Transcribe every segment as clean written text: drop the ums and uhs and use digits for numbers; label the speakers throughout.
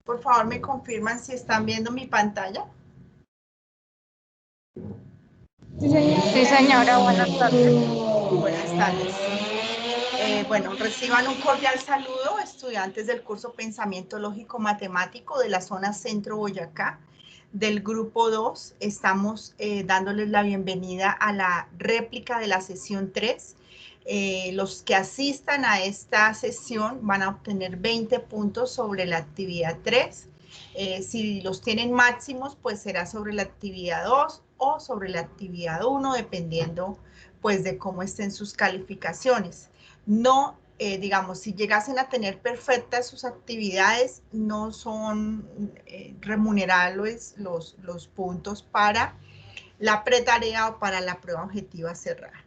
Speaker 1: Por favor, me confirman si están viendo mi pantalla.
Speaker 2: Sí, señora, buenas tardes.
Speaker 1: Buenas tardes. Bueno, reciban un cordial saludo, estudiantes del curso Pensamiento Lógico Matemático de la zona Centro Boyacá, del grupo 2. Estamos dándoles la bienvenida a la réplica de la sesión 3. Los que asistan a esta sesión van a obtener 20 puntos sobre la actividad 3. Si los tienen máximos, pues será sobre la actividad 2 o sobre la actividad 1, dependiendo pues de cómo estén sus calificaciones. No, digamos, si llegasen a tener perfectas sus actividades, no son remunerables los puntos para la pretarea o para la prueba objetiva cerrada.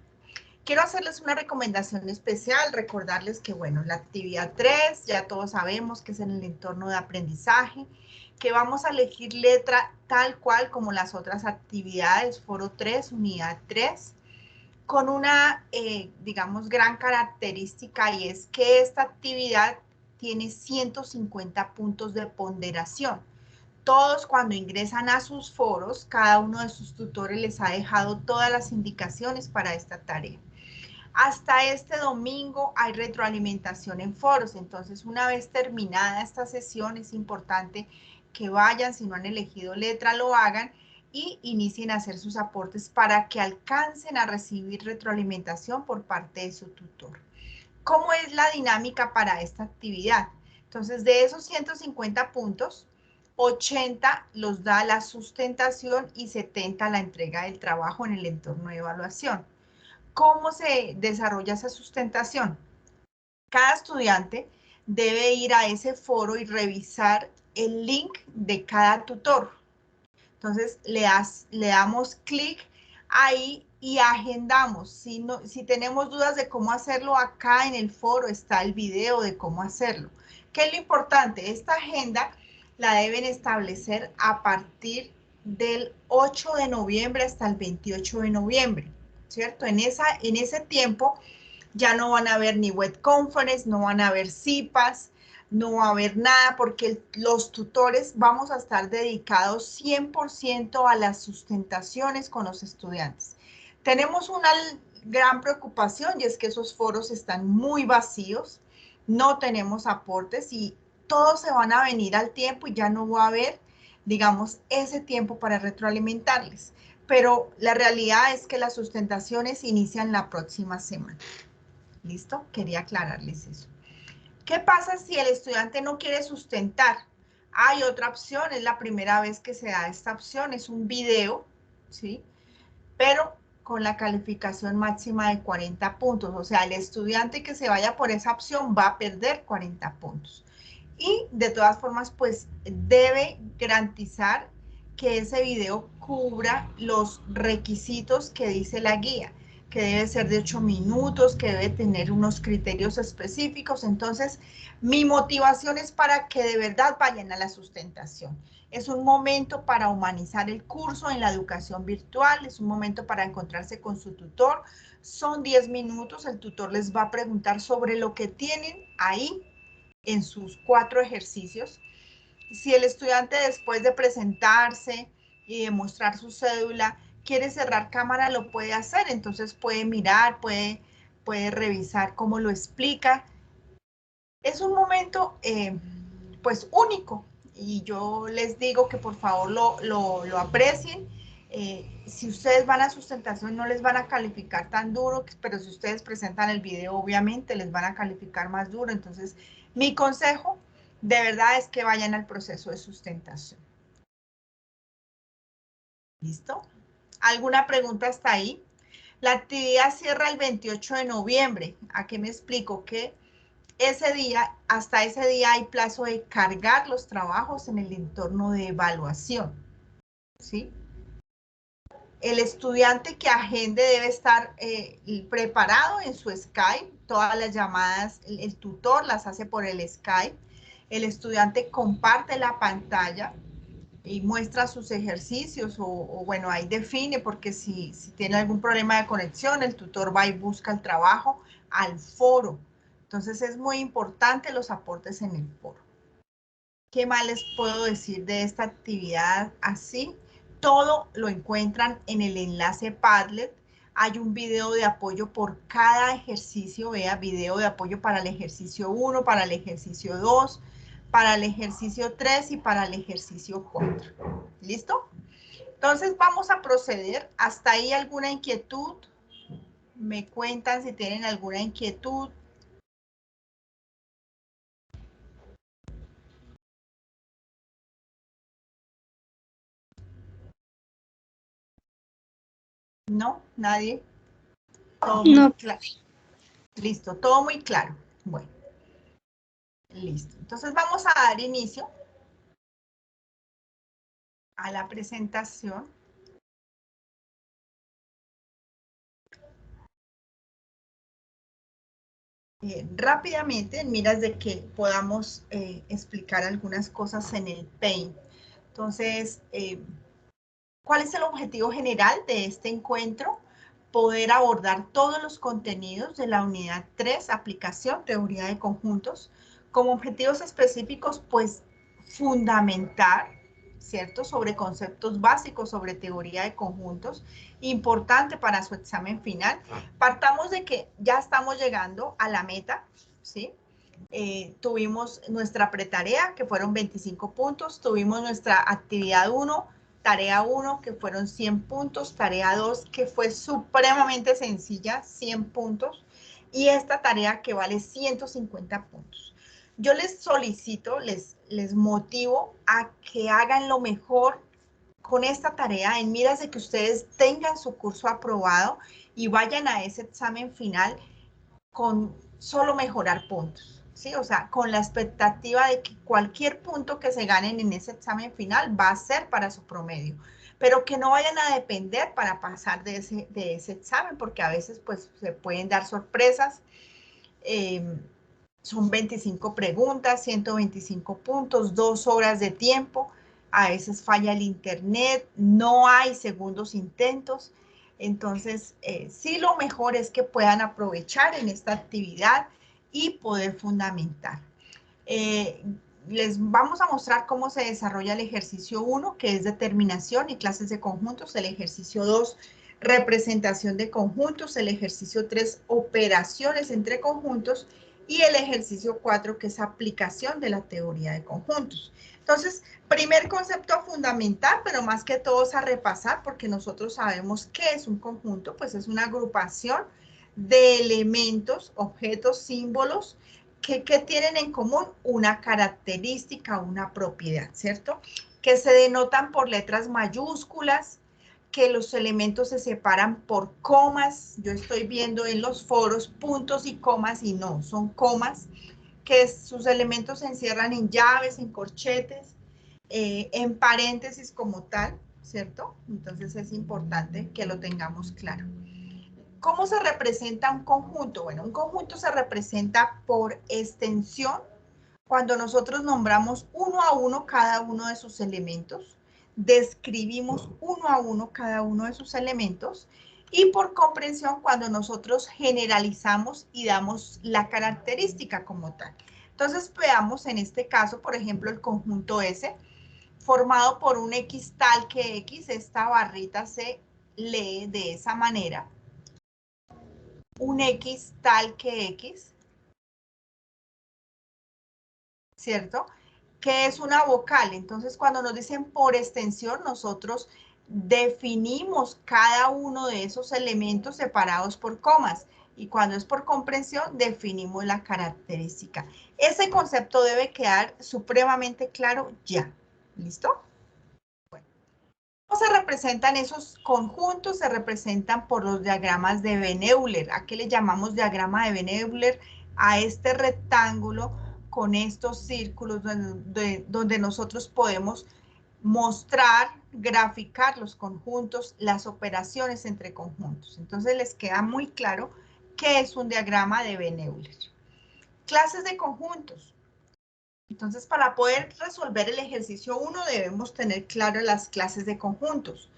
Speaker 1: Quiero hacerles una recomendación especial, recordarles que, bueno, la actividad 3, ya todos sabemos que es en el entorno de aprendizaje, que vamos a elegir letra tal cual como las otras actividades, foro 3, unidad 3, con una, digamos, gran característica, y es que esta actividad tiene 150 puntos de ponderación. Todos cuando ingresan a sus foros, cada uno de sus tutores les ha dejado todas las indicaciones para esta tarea. Hasta este domingo hay retroalimentación en foros, entonces una vez terminada esta sesión es importante que vayan, si no han elegido letra, lo hagan y inicien a hacer sus aportes para que alcancen a recibir retroalimentación por parte de su tutor. ¿Cómo es la dinámica para esta actividad? Entonces, de esos 150 puntos, 80 los da la sustentación y 70 la entrega del trabajo en el entorno de evaluación. ¿Cómo se desarrolla esa sustentación? Cada estudiante debe ir a ese foro y revisar el link de cada tutor. Entonces le damos clic ahí y agendamos. Si tenemos dudas de cómo hacerlo, acá en el foro está el video de cómo hacerlo. ¿Qué es lo importante? Esta agenda la deben establecer a partir del 8 de noviembre hasta el 28 de noviembre, ¿cierto? En ese tiempo ya no van a haber ni web conference, no van a haber CIPAS, no va a haber nada, porque los tutores vamos a estar dedicados 100% a las sustentaciones con los estudiantes. Tenemos una gran preocupación y es que esos foros están muy vacíos, no tenemos aportes y todos se van a venir al tiempo y ya no va a haber, digamos, ese tiempo para retroalimentarles. Pero la realidad es que las sustentaciones inician la próxima semana. ¿Listo? Quería aclararles eso. ¿Qué pasa si el estudiante no quiere sustentar? Hay otra opción, es la primera vez que se da esta opción, es un video, ¿sí? Pero con la calificación máxima de 40 puntos. O sea, el estudiante que se vaya por esa opción va a perder 40 puntos. Y de todas formas, pues debe garantizar que ese video cubra los requisitos que dice la guía, que debe ser de 8 minutos, que debe tener unos criterios específicos. Entonces, mi motivación es para que de verdad vayan a la sustentación. Es un momento para humanizar el curso en la educación virtual, es un momento para encontrarse con su tutor. Son 10 minutos, el tutor les va a preguntar sobre lo que tienen ahí en sus 4 ejercicios. Si el estudiante, después de presentarse y demostrar su cédula, quiere cerrar cámara, lo puede hacer. Entonces puede mirar, puede revisar cómo lo explica. Es un momento pues único, y yo les digo que por favor lo aprecien. Si ustedes van a sustentación no les van a calificar tan duro, pero si ustedes presentan el video obviamente les van a calificar más duro. Entonces mi consejo de verdad es que vayan al proceso de sustentación. ¿Listo? ¿Alguna pregunta hasta ahí? La actividad cierra el 28 de noviembre. ¿A qué me explico? Que ese día, hasta ese día hay plazo de cargar los trabajos en el entorno de evaluación, ¿sí? El estudiante que agende debe estar preparado en su Skype. Todas las llamadas, el tutor las hace por el Skype. El estudiante comparte la pantalla y muestra sus ejercicios o bueno, ahí define, porque si tiene algún problema de conexión, el tutor va y busca el trabajo al foro. Entonces es muy importante los aportes en el foro. ¿Qué más les puedo decir de esta actividad así? Todo lo encuentran en el enlace Padlet. Hay un video de apoyo por cada ejercicio. Vea, video de apoyo para el ejercicio 1, para el ejercicio 2, para el ejercicio 3 y para el ejercicio 4. ¿Listo? Entonces vamos a proceder. ¿Hasta ahí alguna inquietud? Me cuentan si tienen alguna inquietud. ¿No? ¿Nadie? Todo muy claro. Listo, todo muy claro. Bueno, listo. Entonces vamos a dar inicio a la presentación. Rápidamente, en miras de que podamos explicar algunas cosas en el Paint. Entonces, ¿cuál es el objetivo general de este encuentro? Poder abordar todos los contenidos de la unidad 3, aplicación, teoría de conjuntos, como objetivos específicos, pues fundamentar, ¿cierto?, sobre conceptos básicos, sobre teoría de conjuntos, importante para su examen final. Partamos de que ya estamos llegando a la meta, ¿sí? Tuvimos nuestra pretarea, que fueron 25 puntos, tuvimos nuestra actividad 1, tarea 1, que fueron 100 puntos, tarea 2, que fue supremamente sencilla, 100 puntos, y esta tarea que vale 150 puntos. Yo les solicito, les motivo a que hagan lo mejor con esta tarea en miras de que ustedes tengan su curso aprobado y vayan a ese examen final con solo mejorar puntos, ¿sí? O sea, con la expectativa de que cualquier punto que se ganen en ese examen final va a ser para su promedio, pero que no vayan a depender para pasar de ese examen, porque a veces pues se pueden dar sorpresas. Son 25 preguntas, 125 puntos, 2 horas de tiempo, a veces falla el internet, no hay segundos intentos. Entonces, sí, lo mejor es que puedan aprovechar en esta actividad y poder fundamentar. Les vamos a mostrar cómo se desarrolla el ejercicio 1, que es determinación y clases de conjuntos, el ejercicio 2, representación de conjuntos, el ejercicio 3, operaciones entre conjuntos, y el ejercicio 4, que es aplicación de la teoría de conjuntos. Entonces, primer concepto fundamental, pero más que todo es a repasar, porque nosotros sabemos qué es un conjunto, pues es una agrupación de elementos, objetos, símbolos, que tienen en común una característica, una propiedad, ¿cierto? Que se denotan por letras mayúsculas, que los elementos se separan por comas. Yo estoy viendo en los foros puntos y comas y no, son comas, que sus elementos se encierran en llaves, en corchetes, en paréntesis como tal, ¿cierto? Entonces es importante que lo tengamos claro. ¿Cómo se representa un conjunto? Bueno, un conjunto se representa por extensión cuando nosotros nombramos uno a uno cada uno de sus elementos, describimos uno a uno cada uno de sus elementos, y por comprensión cuando nosotros generalizamos y damos la característica como tal. Entonces veamos en este caso, por ejemplo, el conjunto S, formado por un X tal que X, esta barrita se lee de esa manera. Un X tal que X, ¿cierto? Que es una vocal. Entonces, cuando nos dicen por extensión, nosotros definimos cada uno de esos elementos separados por comas. Y cuando es por comprensión, definimos la característica. Ese concepto debe quedar supremamente claro ya. ¿Listo? Bueno. ¿Cómo se representan esos conjuntos? Se representan por los diagramas de Venn-Euler. ¿A qué le llamamos diagrama de Venn-Euler? A este rectángulo con estos círculos donde nosotros podemos mostrar, graficar los conjuntos, las operaciones entre conjuntos. Entonces les queda muy claro qué es un diagrama de Venn-Euler. Clases de conjuntos. Entonces, para poder resolver el ejercicio 1 debemos tener claras las clases de conjuntos.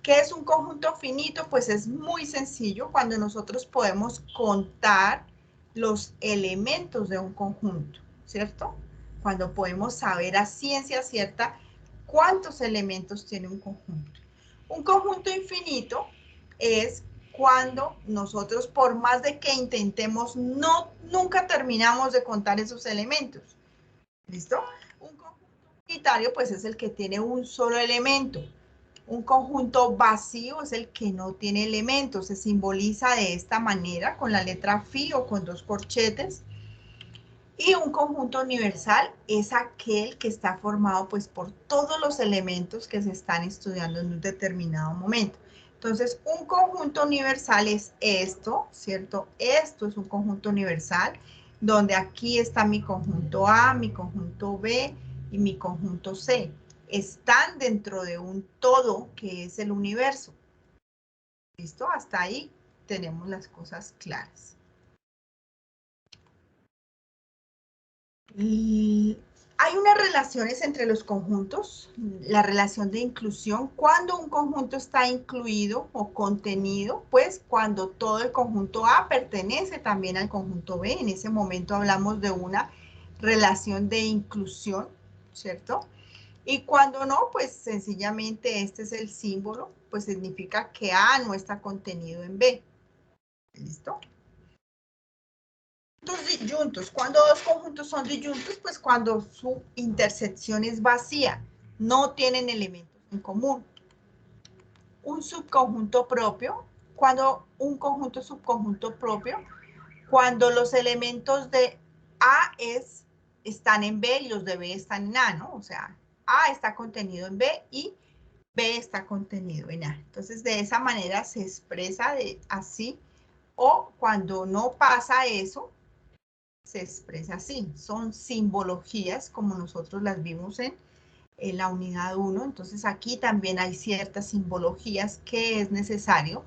Speaker 1: ¿Qué es un conjunto finito? Pues es muy sencillo cuando nosotros podemos contar los elementos de un conjunto, ¿cierto? cuando podemos saber a ciencia cierta cuántos elementos tiene un conjunto. Un conjunto infinito es cuando nosotros, por más de que intentemos, nunca terminamos de contar esos elementos. ¿Listo? Un conjunto unitario, pues, es el que tiene un solo elemento. Un conjunto vacío es el que no tiene elementos. Se simboliza de esta manera, con la letra phi o con dos corchetes. Y un conjunto universal es aquel que está formado, pues, por todos los elementos que se están estudiando en un determinado momento. Entonces, un conjunto universal es esto, ¿cierto? Esto es un conjunto universal, donde aquí está mi conjunto A, mi conjunto B y mi conjunto C. Están dentro de un todo que es el universo. ¿Listo? Hasta ahí tenemos las cosas claras. Y hay unas relaciones entre los conjuntos, la relación de inclusión. Cuando un conjunto está incluido o contenido, pues cuando todo el conjunto A pertenece también al conjunto B. En ese momento hablamos de una relación de inclusión, ¿cierto? Y cuando no, pues sencillamente este es el símbolo, pues significa que A no está contenido en B. ¿Listo? Disyuntos. Cuando dos conjuntos son disyuntos, pues cuando su intersección es vacía, no tienen elementos en común. Un subconjunto propio, cuando un conjunto subconjunto propio, cuando los elementos de A están en B y los de B están en A, ¿no? O sea, A está contenido en B y B está contenido en A. Entonces, de esa manera se expresa así, o cuando no pasa eso, se expresa así. Son simbologías como nosotros las vimos en la unidad 1. Entonces aquí también hay ciertas simbologías que es necesario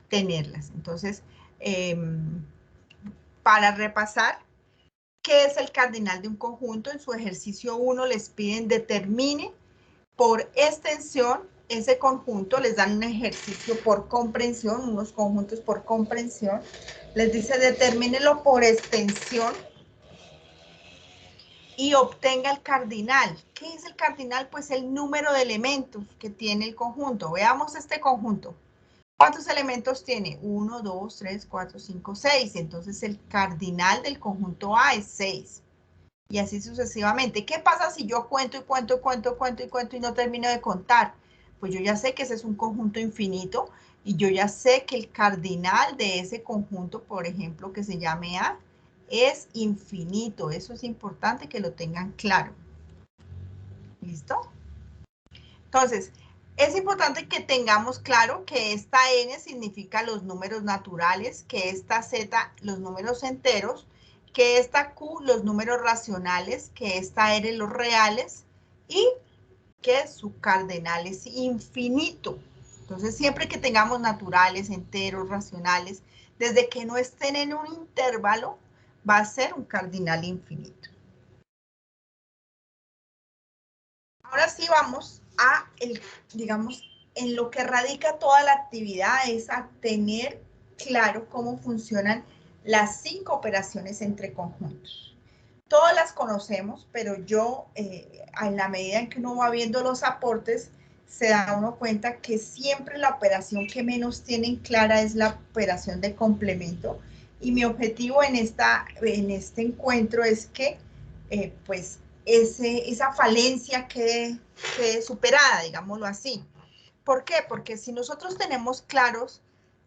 Speaker 1: tenerlas. Entonces, para repasar, ¿qué es el cardinal de un conjunto? En su ejercicio 1 les piden determine por extensión ese conjunto, les dan un ejercicio por comprensión, unos conjuntos por comprensión. Les dice determínelo por extensión y obtenga el cardinal. ¿Qué es el cardinal? Pues el número de elementos que tiene el conjunto. Veamos este conjunto. ¿Cuántos elementos tiene? 1, 2, 3, 4, 5, 6. Entonces el cardinal del conjunto A es 6. Y así sucesivamente. ¿Qué pasa si yo cuento y cuento y cuento y cuento y cuento y no termino de contar? Pues yo ya sé que ese es un conjunto infinito y yo ya sé que el cardinal de ese conjunto, por ejemplo, que se llame A, es infinito. Eso es importante que lo tengan claro. ¿Listo? Entonces, es importante que tengamos claro que esta n significa los números naturales, que esta z los números enteros, que esta q los números racionales, que esta r los reales y que su cardinal es infinito. Entonces, siempre que tengamos naturales, enteros, racionales, desde que no estén en un intervalo, va a ser un cardinal infinito. Ahora sí vamos a, digamos, en lo que radica toda la actividad es a tener claro cómo funcionan las 5 operaciones entre conjuntos. Todas las conocemos, pero yo, en la medida en que uno va viendo los aportes, se da uno cuenta que siempre la operación que menos tienen clara es la operación de complemento. Y mi objetivo en este encuentro es que, pues, esa falencia quede superada, digámoslo así. ¿Por qué? Porque si nosotros tenemos claros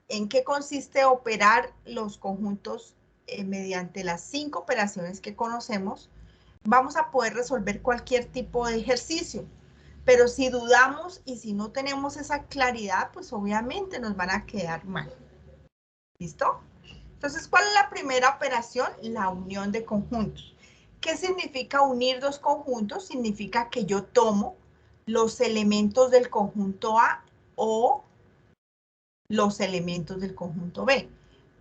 Speaker 1: en qué consiste operar los conjuntos mediante las 5 operaciones que conocemos, vamos a poder resolver cualquier tipo de ejercicio. Pero si dudamos y si no tenemos esa claridad, pues obviamente nos van a quedar mal. ¿Listo? Entonces, ¿cuál es la primera operación? La unión de conjuntos. ¿Qué significa unir dos conjuntos? Significa que yo tomo los elementos del conjunto A o los elementos del conjunto B.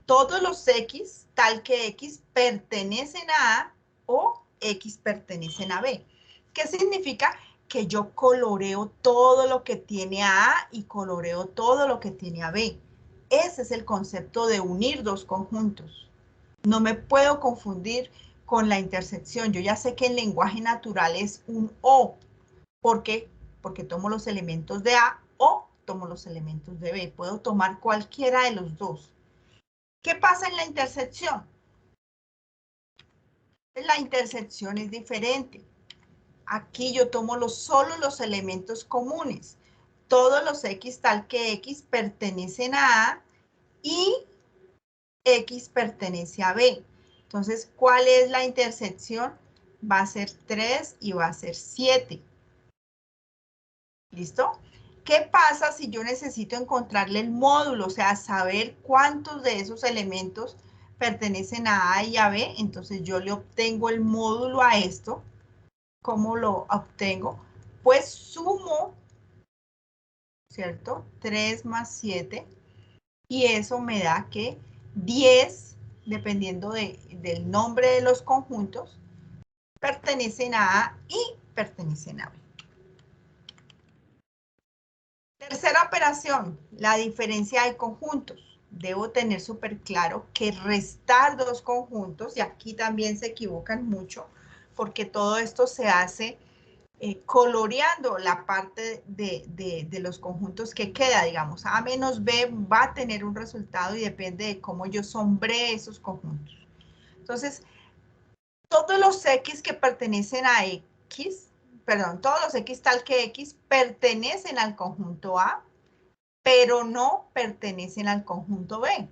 Speaker 1: Todos los X, tal que X, pertenecen a A o X pertenecen a B. ¿Qué significa? Que yo coloreo todo lo que tiene a A y coloreo todo lo que tiene a B. Ese es el concepto de unir dos conjuntos. No me puedo confundir con la intersección. Yo ya sé que el lenguaje natural es un O. ¿Por qué? Porque tomo los elementos de A o tomo los elementos de B. Puedo tomar cualquiera de los dos. ¿Qué pasa en la intersección? La intersección es diferente. Aquí yo tomo solo los elementos comunes. Todos los X tal que X pertenecen a A y X pertenece a B. Entonces, ¿cuál es la intersección? Va a ser 3 y va a ser 7. ¿Listo? ¿Qué pasa si yo necesito encontrarle el módulo? O sea, saber cuántos de esos elementos pertenecen a A y a B. Entonces, yo le obtengo el módulo a esto. ¿Cómo lo obtengo? Pues sumo, ¿cierto? 3 más 7. Y eso me da que 10, dependiendo del nombre de los conjuntos, pertenecen a A y pertenecen a B. Tercera operación, la diferencia de conjuntos. Debo tener súper claro que restar dos conjuntos, y aquí también se equivocan mucho, porque todo esto se hace coloreando la parte de los conjuntos que queda, digamos. A menos B va a tener un resultado y depende de cómo yo sombré esos conjuntos. Entonces, todos los X que pertenecen a X, perdón, todos los X tal que X pertenecen al conjunto A, pero no pertenecen al conjunto B.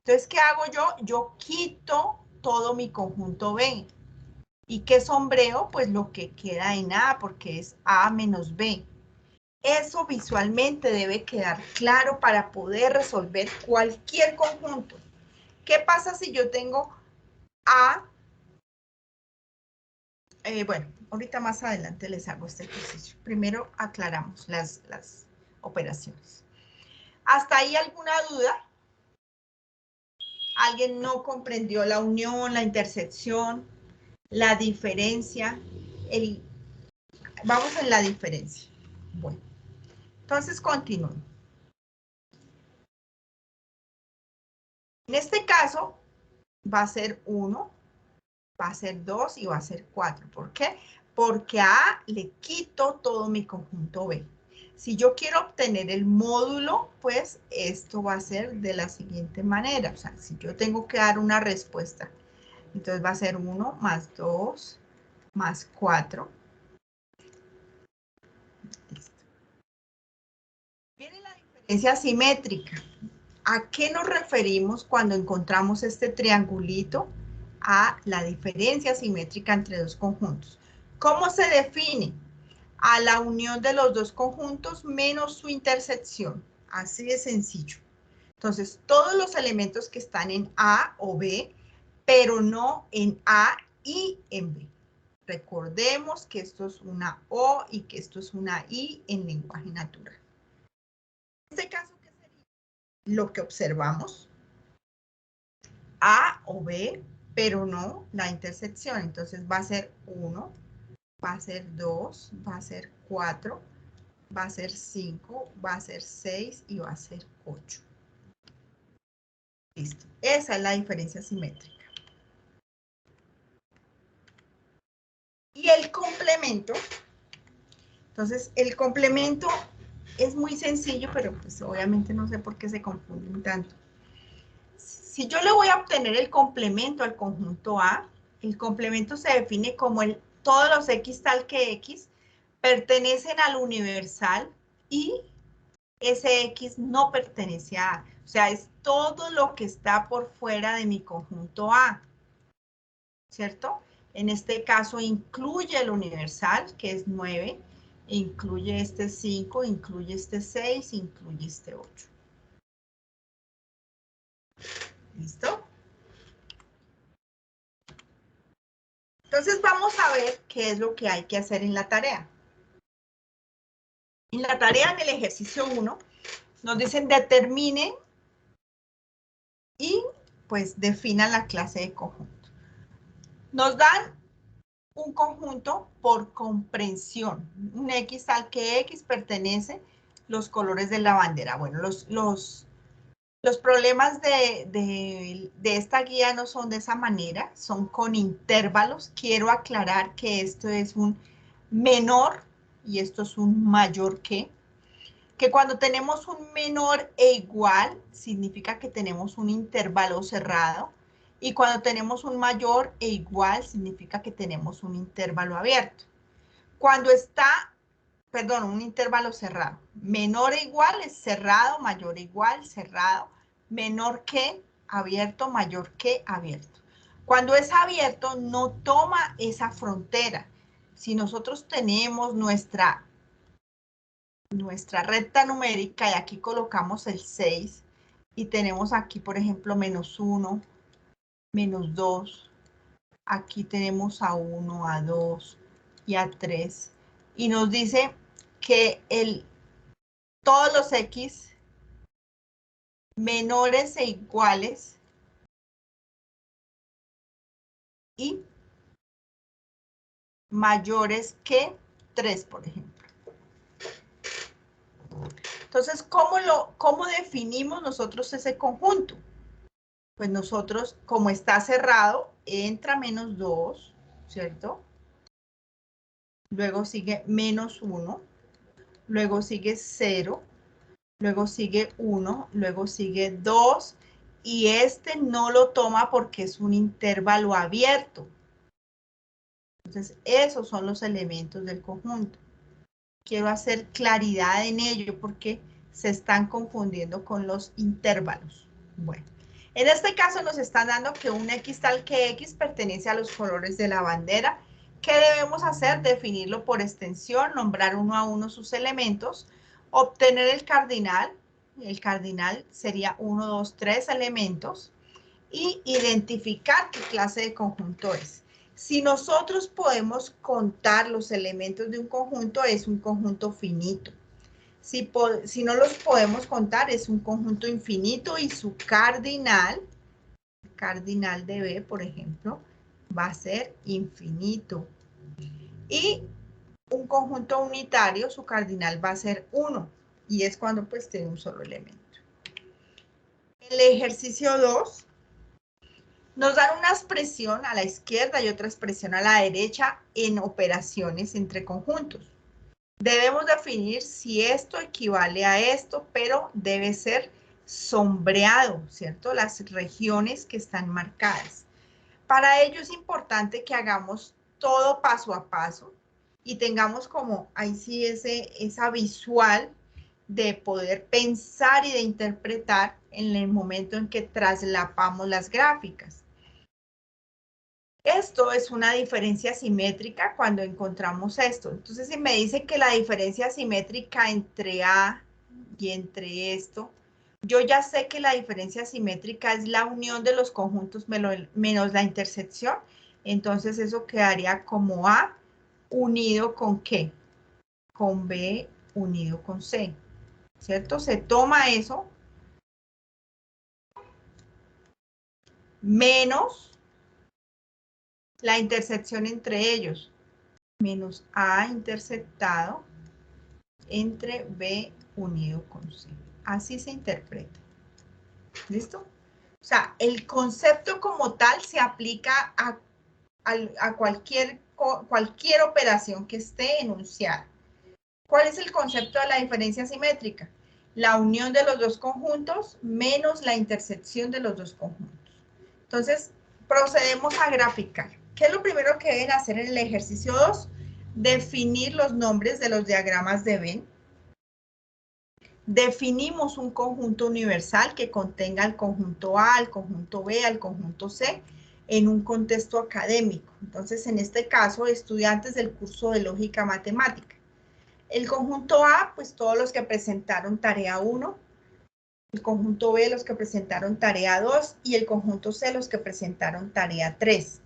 Speaker 1: Entonces, ¿qué hago yo? Yo quito todo mi conjunto B. ¿Y qué sombreo? Pues lo que queda en A, porque es A menos B. Eso visualmente debe quedar claro para poder resolver cualquier conjunto. ¿Qué pasa si yo tengo A? Bueno, ahorita más adelante les hago este ejercicio. Primero aclaramos las operaciones. ¿Hasta ahí alguna duda? ¿Alguien no comprendió la unión, la intersección, la diferencia? Vamos en la diferencia. Bueno, entonces continúo. En este caso va a ser 1, va a ser 2 y va a ser 4. ¿Por qué? Porque a A le quito todo mi conjunto B. Si yo quiero obtener el módulo, pues esto va a ser de la siguiente manera. O sea, si yo tengo que dar una respuesta, entonces va a ser 1 más 2 más 4. Listo. Viene la diferencia simétrica. ¿A qué nos referimos cuando encontramos este triangulito? A la diferencia simétrica entre dos conjuntos. ¿Cómo se define? A la unión de los dos conjuntos menos su intersección. Así de sencillo. Entonces, todos los elementos que están en A o B, pero no en A y en B. Recordemos que esto es una O y que esto es una I en lenguaje natural. En este caso, ¿qué sería? Lo que observamos. A o B, pero no la intersección. Entonces va a ser 1, va a ser 2, va a ser 4, va a ser 5, va a ser 6 y va a ser 8. Listo. Esa es la diferencia simétrica. Y el complemento. Entonces, el complemento es muy sencillo, pero pues obviamente no sé por qué se confunden tanto. Si yo le voy a obtener el complemento al conjunto A, el complemento se define como todos los X tal que X pertenecen al universal y ese X no pertenece a A. O sea, es todo lo que está por fuera de mi conjunto A, ¿cierto? En este caso incluye el universal, que es 9, incluye este 5, incluye este 6, incluye este 8. ¿Listo? Entonces vamos a ver qué es lo que hay que hacer en la tarea. En la tarea, en el ejercicio 1, nos dicen determinen y pues definan la clase de conjunto. Nos dan un conjunto por comprensión. Un X al que X pertenece los colores de la bandera. Bueno, los Los problemas de esta guía no son de esa manera, son con intervalos. Quiero aclarar que esto es un menor y esto es un mayor que cuando tenemos un menor e igual, significa que tenemos un intervalo cerrado, y cuando tenemos un mayor e igual, significa que tenemos un intervalo abierto. Cuando está, perdón, un intervalo cerrado. Menor e igual es cerrado, mayor e igual, cerrado, menor que, abierto, mayor que, abierto. Cuando es abierto, no toma esa frontera. Si nosotros tenemos nuestra recta numérica y aquí colocamos el 6 y tenemos aquí, por ejemplo, menos 1, menos 2, aquí tenemos a 1, a 2 y a 3 y nos dice que todos los x menores e iguales y mayores que 3, por ejemplo. Entonces, ¿cómo definimos nosotros ese conjunto? Pues nosotros, como está cerrado, entra menos 2, ¿cierto? Luego sigue menos 1, luego sigue 0, luego sigue 1, luego sigue 2, y este no lo toma porque es un intervalo abierto. Entonces, esos son los elementos del conjunto. Quiero hacer claridad en ello porque se están confundiendo con los intervalos. Bueno, en este caso nos están dando que un X tal que X pertenece a los colores de la bandera. ¿Qué debemos hacer? Definirlo por extensión, nombrar uno a uno sus elementos, obtener el cardinal. El cardinal sería 1, 2, 3 elementos y identificar qué clase de conjunto es. Si nosotros podemos contar los elementos de un conjunto, es un conjunto finito. Si no los podemos contar, es un conjunto infinito y su cardinal de B, por ejemplo, va a ser infinito. Y un conjunto unitario, su cardinal va a ser 1. Y es cuando pues tiene un solo elemento. El ejercicio 2. Nos dan una expresión a la izquierda y otra expresión a la derecha en operaciones entre conjuntos. Debemos definir si esto equivale a esto, pero debe ser sombreado, ¿cierto? Las regiones que están marcadas. Para ello es importante que hagamos todo paso a paso y tengamos como ahí sí esa visual de poder pensar y de interpretar en el momento en que traslapamos las gráficas. Esto es una diferencia simétrica cuando encontramos esto. Entonces, si me dice que la diferencia simétrica entre A y entre esto, yo ya sé que la diferencia simétrica es la unión de los conjuntos menos la intersección. Entonces, eso quedaría como A unido con ¿qué? Con B unido con C, ¿cierto? Se toma eso menos la intersección entre ellos, menos A intersectado entre B unido con C. Así se interpreta. ¿Listo? O sea, el concepto como tal se aplica a cualquier operación que esté enunciada. ¿Cuál es el concepto de la diferencia simétrica? La unión de los dos conjuntos menos la intersección de los dos conjuntos. Entonces, procedemos a graficar. ¿Qué es lo primero que deben hacer en el ejercicio 2? Definir los nombres de los diagramas de Venn. Definimos un conjunto universal que contenga al conjunto A, al conjunto B, al conjunto C, en un contexto académico. Entonces, en este caso, estudiantes del curso de lógica matemática. El conjunto A, pues todos los que presentaron tarea 1, el conjunto B, los que presentaron tarea 2, y el conjunto C, los que presentaron tarea 3.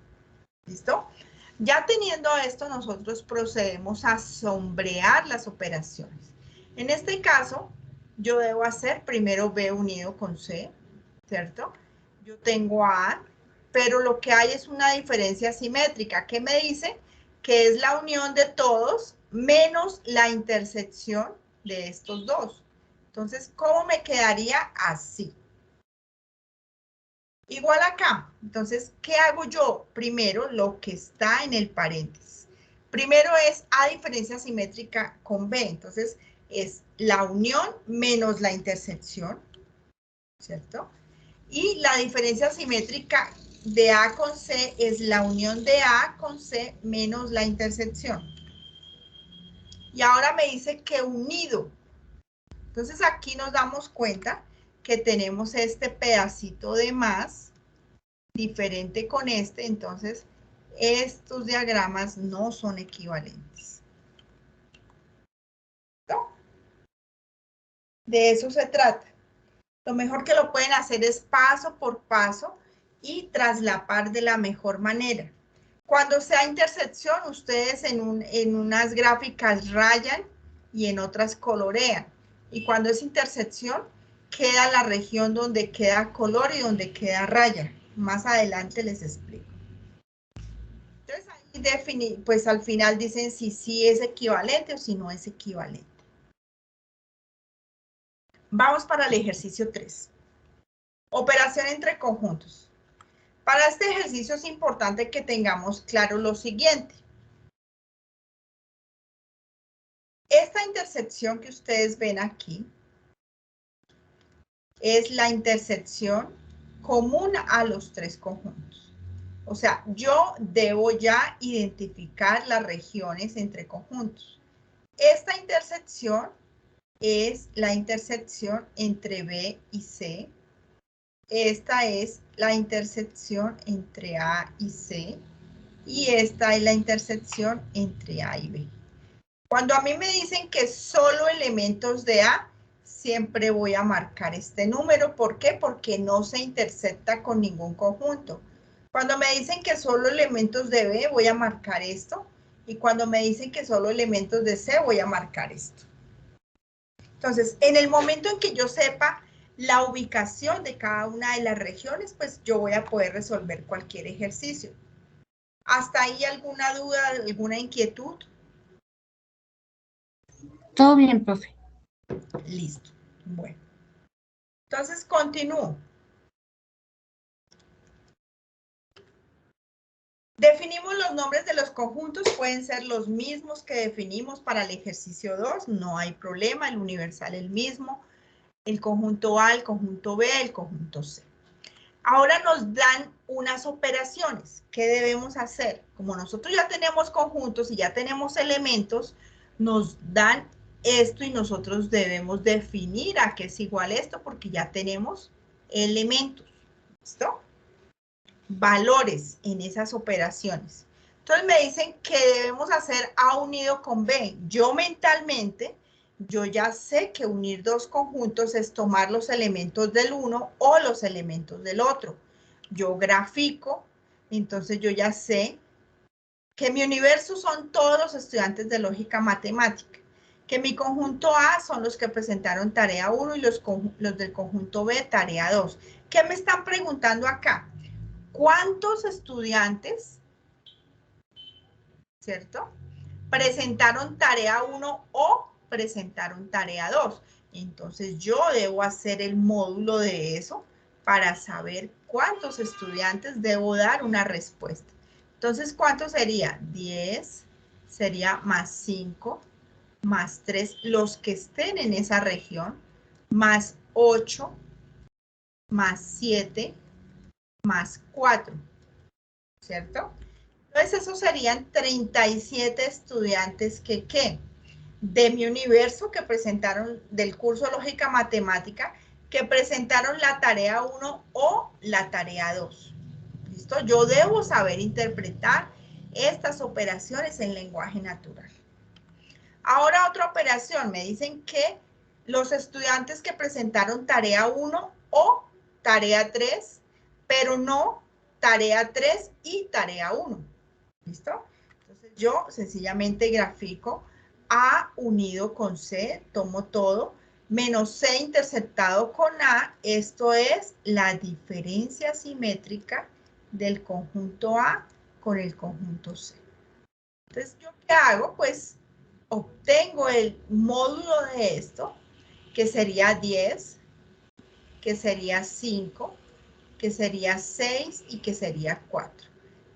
Speaker 1: ¿Listo? Ya teniendo esto, nosotros procedemos a sombrear las operaciones. En este caso, yo debo hacer primero B unido con C, ¿cierto? Yo tengo A, pero lo que hay es una diferencia simétrica. ¿Qué me dice? Que es la unión de todos menos la intersección de estos dos. Entonces, ¿cómo me quedaría? Así. Igual acá. Entonces, ¿qué hago yo? Primero, lo que está en el paréntesis. Primero es A diferencia simétrica con B. Entonces, es la unión menos la intersección, ¿cierto? Y la diferencia simétrica de A con C es la unión de A con C menos la intersección. Y ahora me dice que unido. Entonces aquí nos damos cuenta que tenemos este pedacito de más, diferente con este, entonces estos diagramas no son equivalentes. ¿No? De eso se trata. Lo mejor que lo pueden hacer es paso por paso y traslapar de la mejor manera. Cuando sea intersección, ustedes en unas gráficas rayan y en otras colorean. Y cuando es intersección, queda la región donde queda color y donde queda raya. Más adelante les explico. Entonces ahí pues al final dicen si sí es equivalente o si no es equivalente. Vamos para el ejercicio 3. Operación entre conjuntos. Para este ejercicio es importante que tengamos claro lo siguiente. Esta intersección que ustedes ven aquí es la intersección común a los tres conjuntos. O sea, yo debo ya identificar las regiones entre conjuntos. Esta intersección es la intersección entre B y C. Esta es la intersección entre A y C. Y esta es la intersección entre A y B. Cuando a mí me dicen que solo elementos de A, siempre voy a marcar este número. ¿Por qué? Porque no se intersecta con ningún conjunto. Cuando me dicen que solo elementos de B, voy a marcar esto. Y cuando me dicen que solo elementos de C, voy a marcar esto. Entonces, en el momento en que yo sepa la ubicación de cada una de las regiones, pues yo voy a poder resolver cualquier ejercicio. ¿Hasta ahí alguna duda, alguna inquietud?
Speaker 2: Todo bien, profe.
Speaker 1: Listo. Bueno. Entonces, continúo. Definimos los nombres de los conjuntos, pueden ser los mismos que definimos para el ejercicio 2, no hay problema, el universal el mismo, el conjunto A, el conjunto B, el conjunto C. Ahora nos dan unas operaciones. ¿Qué debemos hacer? Como nosotros ya tenemos conjuntos y ya tenemos elementos, nos dan esto y nosotros debemos definir a qué es igual esto porque ya tenemos elementos. ¿Listo? Valores en esas operaciones. Entonces me dicen que debemos hacer A unido con B. Yo mentalmente, yo ya sé que unir dos conjuntos es tomar los elementos del uno o los elementos del otro. Yo grafico, entonces yo ya sé que mi universo son todos los estudiantes de lógica matemática, que mi conjunto A son los que presentaron tarea 1 y los del conjunto B tarea 2. ¿Qué me están preguntando acá? ¿Cuántos estudiantes, cierto, presentaron tarea 1 o presentaron tarea 2? Entonces yo debo hacer el módulo de eso para saber cuántos estudiantes debo dar una respuesta. Entonces, ¿cuánto sería? 10, sería más 5, más 3, los que estén en esa región, más 8, más 7, más 4. ¿Cierto? Entonces, esos serían 37 estudiantes que de mi universo que presentaron del curso Lógica Matemática, que presentaron la tarea 1 o la tarea 2. ¿Listo? Yo debo saber interpretar estas operaciones en lenguaje natural. Ahora otra operación, me dicen que los estudiantes que presentaron tarea 1 o tarea 3, pero no tarea 3 y tarea 1. ¿Listo? Entonces yo sencillamente grafico A unido con C, tomo todo, menos C interceptado con A, esto es la diferencia simétrica del conjunto A con el conjunto C. Entonces, ¿yo qué hago? Pues obtengo el módulo de esto, que sería 10, que sería 5, que sería 6 y que sería 4.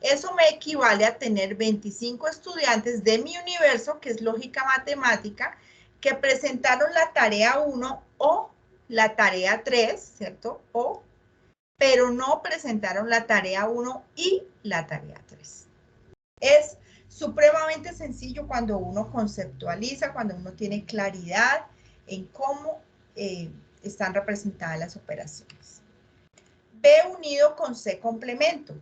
Speaker 1: Eso me equivale a tener 25 estudiantes de mi universo, que es lógica matemática, que presentaron la tarea 1 o la tarea 3, ¿cierto? Pero no presentaron la tarea 1 y la tarea 3. Es supremamente sencillo cuando uno conceptualiza, cuando uno tiene claridad en cómo están representadas las operaciones. B unido con C complemento.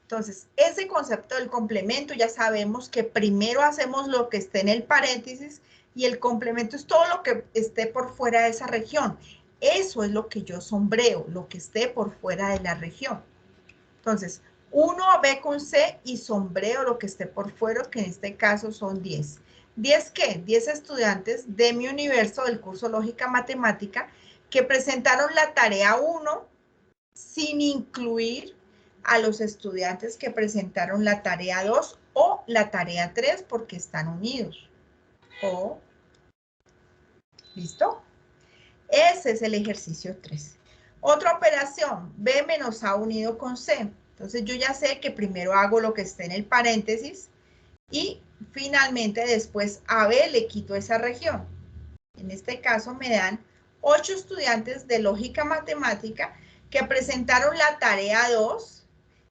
Speaker 1: Entonces, ese concepto del complemento ya sabemos que primero hacemos lo que esté en el paréntesis y el complemento es todo lo que esté por fuera de esa región. Eso es lo que yo sombreo, lo que esté por fuera de la región. Entonces, 1B con C y sombreo lo que esté por fuera, que en este caso son 10. ¿10 qué? 10 estudiantes de mi universo del curso Lógica Matemática que presentaron la tarea 1 sin incluir a los estudiantes que presentaron la tarea 2 o la tarea 3 porque están unidos. ¿Listo? Ese es el ejercicio 3. Otra operación, B menos A unido con C. Entonces yo ya sé que primero hago lo que esté en el paréntesis y finalmente después a B le quito esa región. En este caso me dan 8 estudiantes de lógica matemática que presentaron la tarea 2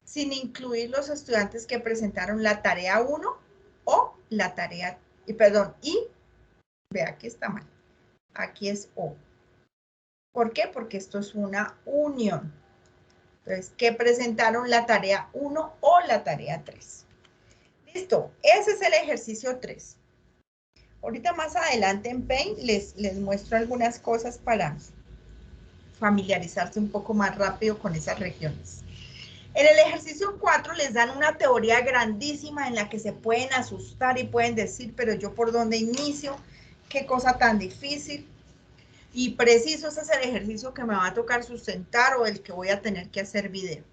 Speaker 1: sin incluir los estudiantes que presentaron la tarea 1 o la tarea, perdón, y, vea, aquí está mal, aquí es O. ¿Por qué? Porque esto es una unión. Entonces, que presentaron la tarea 1 o la tarea 3. Listo, ese es el ejercicio 3. Ahorita más adelante en Paint les muestro algunas cosas para familiarizarse un poco más rápido con esas regiones. En el ejercicio 4 les dan una teoría grandísima en la que se pueden asustar y pueden decir, pero yo por dónde inicio, qué cosa tan difícil. Y preciso ese es el ejercicio que me va a tocar sustentar o el que voy a tener que hacer video.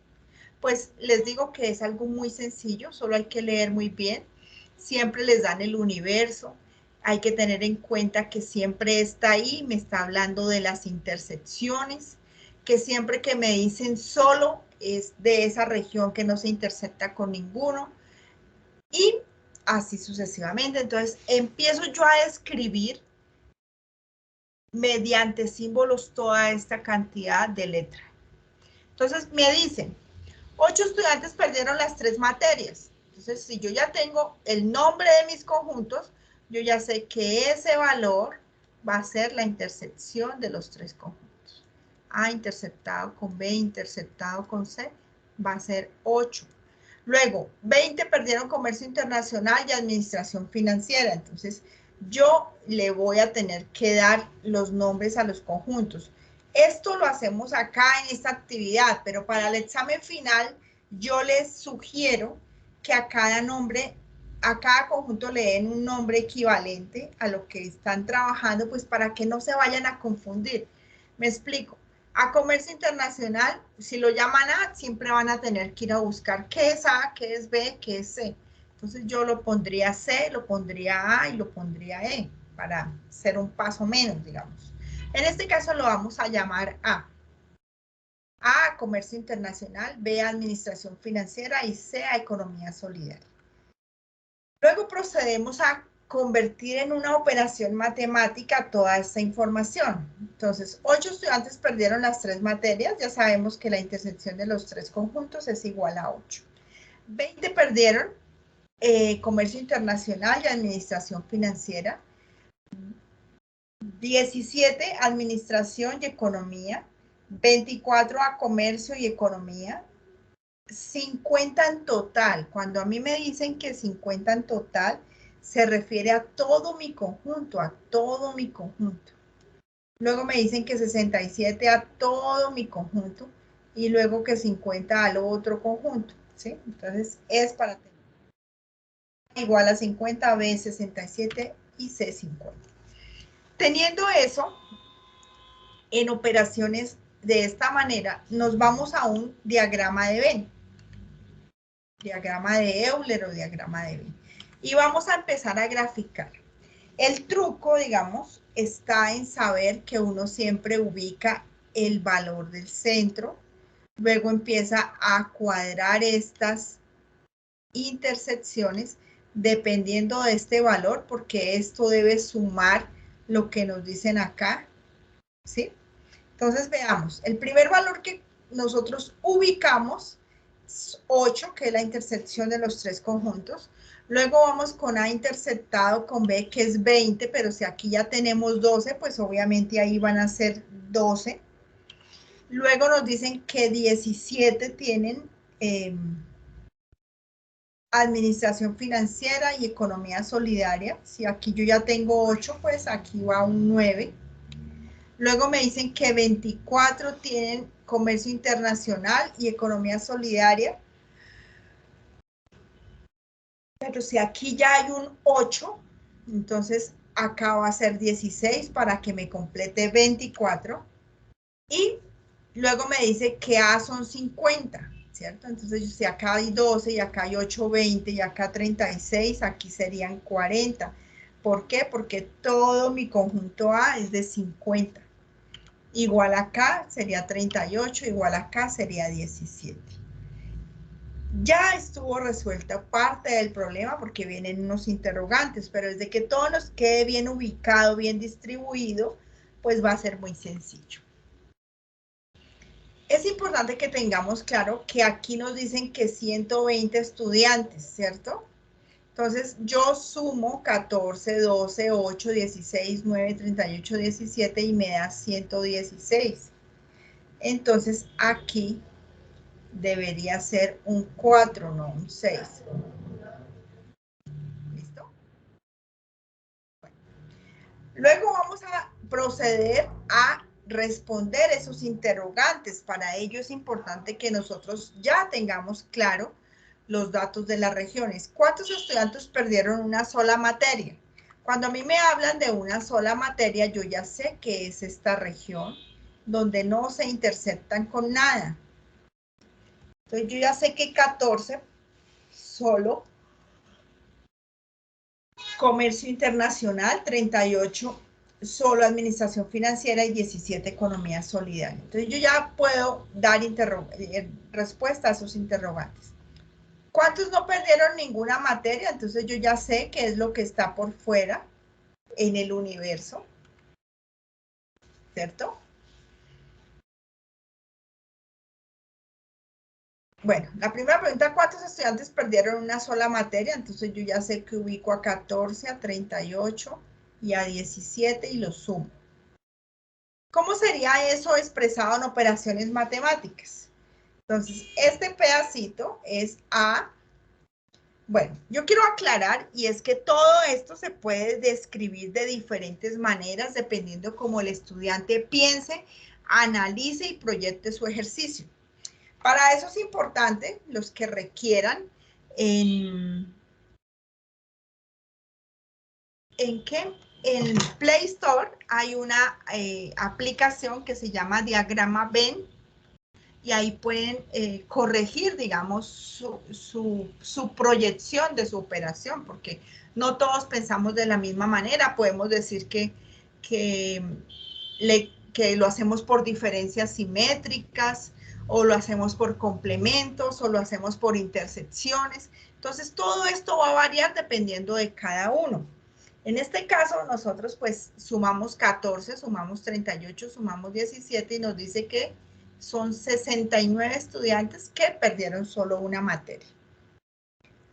Speaker 1: Pues les digo que es algo muy sencillo, solo hay que leer muy bien. Siempre les dan el universo. Hay que tener en cuenta que siempre está ahí, me está hablando de las intersecciones, que siempre que me dicen solo es de esa región que no se intersecta con ninguno. Y así sucesivamente. Entonces empiezo yo a escribir mediante símbolos toda esta cantidad de letras. Entonces me dicen, 8 estudiantes perdieron las 3 materias. Entonces, si yo ya tengo el nombre de mis conjuntos, yo ya sé que ese valor va a ser la intersección de los 3 conjuntos. A interceptado con B interceptado con C va a ser 8. Luego, 20 perdieron comercio internacional y administración financiera. Entonces, yo le voy a tener que dar los nombres a los conjuntos. Esto lo hacemos acá en esta actividad, pero para el examen final, yo les sugiero que a cada nombre, a cada conjunto le den un nombre equivalente a lo que están trabajando, pues para que no se vayan a confundir. Me explico. A comercio internacional, si lo llaman A, siempre van a tener que ir a buscar qué es A, qué es B, qué es C. Entonces yo lo pondría C, lo pondría A y lo pondría E, para ser un paso menos, digamos. En este caso lo vamos a llamar A. A, comercio internacional, B, administración financiera y C, a economía solidaria. Luego procedemos a convertir en una operación matemática toda esta información. Entonces, 8 estudiantes perdieron las 3 materias. Ya sabemos que la intersección de los 3 conjuntos es igual a 8. 20 perdieron comercio internacional y administración financiera. 17 administración y economía. 24 a comercio y economía. 50 en total. Cuando a mí me dicen que 50 en total, se refiere a todo mi conjunto, a todo mi conjunto. Luego me dicen que 67 a todo mi conjunto y luego que 50 al otro conjunto, ¿sí? Entonces es para tener igual a 50, B 67 y C 50. Teniendo eso, en operaciones de esta manera, nos vamos a un diagrama de Venn. Diagrama de Euler o diagrama de Venn. Y vamos a empezar a graficar. El truco, digamos, está en saber que uno siempre ubica el valor del centro, Luego empieza a cuadrar estas intersecciones dependiendo de este valor, porque esto debe sumar lo que nos dicen acá, ¿sí? Entonces veamos, el primer valor que nosotros ubicamos es 8, que es la intersección de los tres conjuntos. Luego vamos con A interceptado con B, que es 20, pero si aquí ya tenemos 12, pues obviamente ahí van a ser 12. Luego nos dicen que 17 tienen administración financiera y economía solidaria. Si aquí yo ya tengo 8, pues aquí va un 9. Luego me dicen que 24 tienen comercio internacional y economía solidaria. Pero si aquí ya hay un 8, entonces acá va a ser 16 para que me complete 24. Y luego me dice que A son 50, ¿cierto? Entonces si acá hay 12 y acá hay 8, 20 y acá 36, aquí serían 40. ¿Por qué? Porque todo mi conjunto A es de 50. Igual acá sería 38, igual acá sería 17. Ya estuvo resuelta parte del problema porque vienen unos interrogantes, pero desde que todo nos quede bien ubicado, bien distribuido, pues va a ser muy sencillo. Es importante que tengamos claro que aquí nos dicen que 120 estudiantes, ¿cierto? Entonces yo sumo 14, 12, 8, 16, 9, 38, 17 y me da 116. Entonces aquí debería ser un 4, no un 6. ¿Listo? Bueno. Luego vamos a proceder a responder esos interrogantes. Para ello es importante que nosotros ya tengamos claro los datos de las regiones. ¿Cuántos estudiantes perdieron una sola materia? Cuando a mí me hablan de una sola materia, yo ya sé que es esta región donde no se interceptan con nada. Entonces yo ya sé que 14 solo comercio internacional, 38 solo administración financiera y 17 economía solidaria. Entonces yo ya puedo dar respuesta a esos interrogantes. ¿Cuántos no perdieron ninguna materia? Entonces yo ya sé qué es lo que está por fuera en el universo, ¿cierto? Bueno, la primera pregunta, ¿cuántos estudiantes perdieron una sola materia? Entonces yo ya sé que ubico a 14, a 38 y a 17 y los sumo. ¿Cómo sería eso expresado en operaciones matemáticas? Entonces, este pedacito es A. Bueno, yo quiero aclarar, y es que todo esto se puede describir de diferentes maneras, dependiendo cómo el estudiante piense, analice y proyecte su ejercicio. Para eso es importante, los que requieran, ¿en qué? En Play Store hay una aplicación que se llama Diagrama Venn, y ahí pueden corregir, digamos, su proyección de su operación, porque no todos pensamos de la misma manera. Podemos decir que lo hacemos por diferencias simétricas, o lo hacemos por complementos, o lo hacemos por intersecciones. Entonces, todo esto va a variar dependiendo de cada uno. En este caso, nosotros pues sumamos 14, sumamos 38, sumamos 17 y nos dice que son 69 estudiantes que perdieron solo una materia.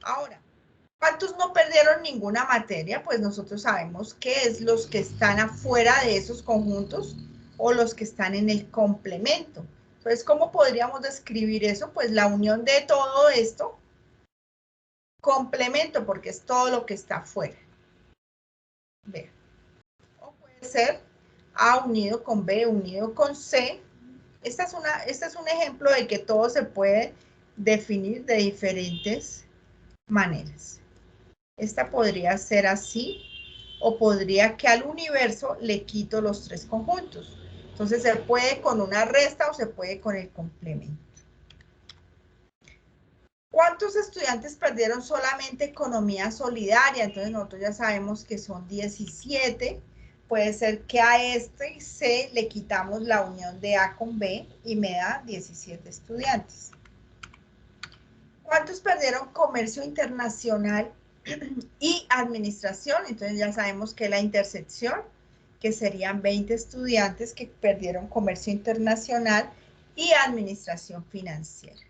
Speaker 1: Ahora, ¿cuántos no perdieron ninguna materia? Pues nosotros sabemos que es los que están afuera de esos conjuntos o los que están en el complemento. Entonces, ¿cómo podríamos describir eso? Pues la unión de todo esto, complemento, porque es todo lo que está afuera. Vean. O puede ser A unido con B unido con C. Este es un ejemplo de que todo se puede definir de diferentes maneras. Esta podría ser así, o podría que al universo le quito los tres conjuntos. Entonces se puede con una resta o se puede con el complemento. ¿Cuántos estudiantes perdieron solamente economía solidaria? Entonces nosotros ya sabemos que son 17, puede ser que a este C le quitamos la unión de A con B y me da 17 estudiantes. ¿Cuántos perdieron comercio internacional y administración? Entonces ya sabemos que la intersección, que serían 20 estudiantes que perdieron comercio internacional y administración financiera.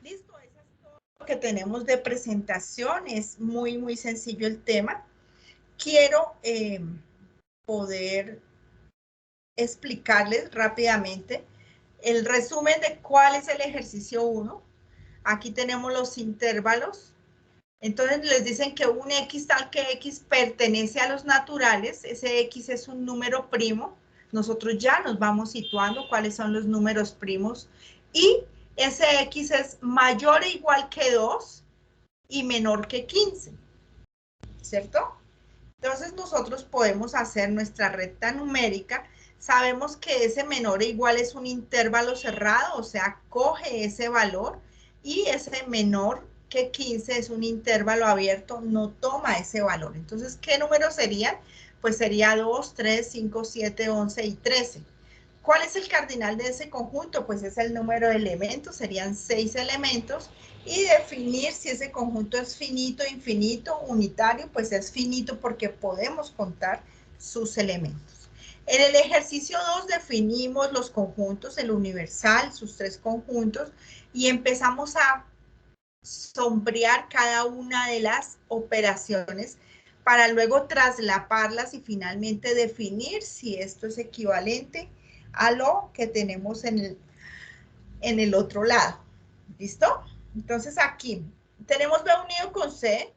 Speaker 1: Listo, eso es todo lo que tenemos de presentación. Es muy sencillo el tema. Quiero poder explicarles rápidamente el resumen de cuál es el ejercicio 1. Aquí tenemos los intervalos. Entonces les dicen que un X tal que X pertenece a los naturales. Ese X es un número primo. Nosotros ya nos vamos situando cuáles son los números primos. Y ese X es mayor o igual que 2 y menor que 15. ¿Cierto? Entonces nosotros podemos hacer nuestra recta numérica. Sabemos que ese menor o igual es un intervalo cerrado, o sea, coge ese valor, y ese menor que 15 es un intervalo abierto, no toma ese valor. Entonces, ¿qué números serían? Pues sería 2, 3, 5, 7, 11 y 13. ¿Cuál es el cardinal de ese conjunto? Pues es el número de elementos, serían 6 elementos, y definir si ese conjunto es finito, infinito, unitario, pues es finito porque podemos contar sus elementos. En el ejercicio 2 definimos los conjuntos, el universal, sus 3 conjuntos, y empezamos a sombrear cada una de las operaciones para luego traslaparlas y finalmente definir si esto es equivalente a lo que tenemos en el otro lado. ¿Listo? Entonces aquí tenemos B unido con C,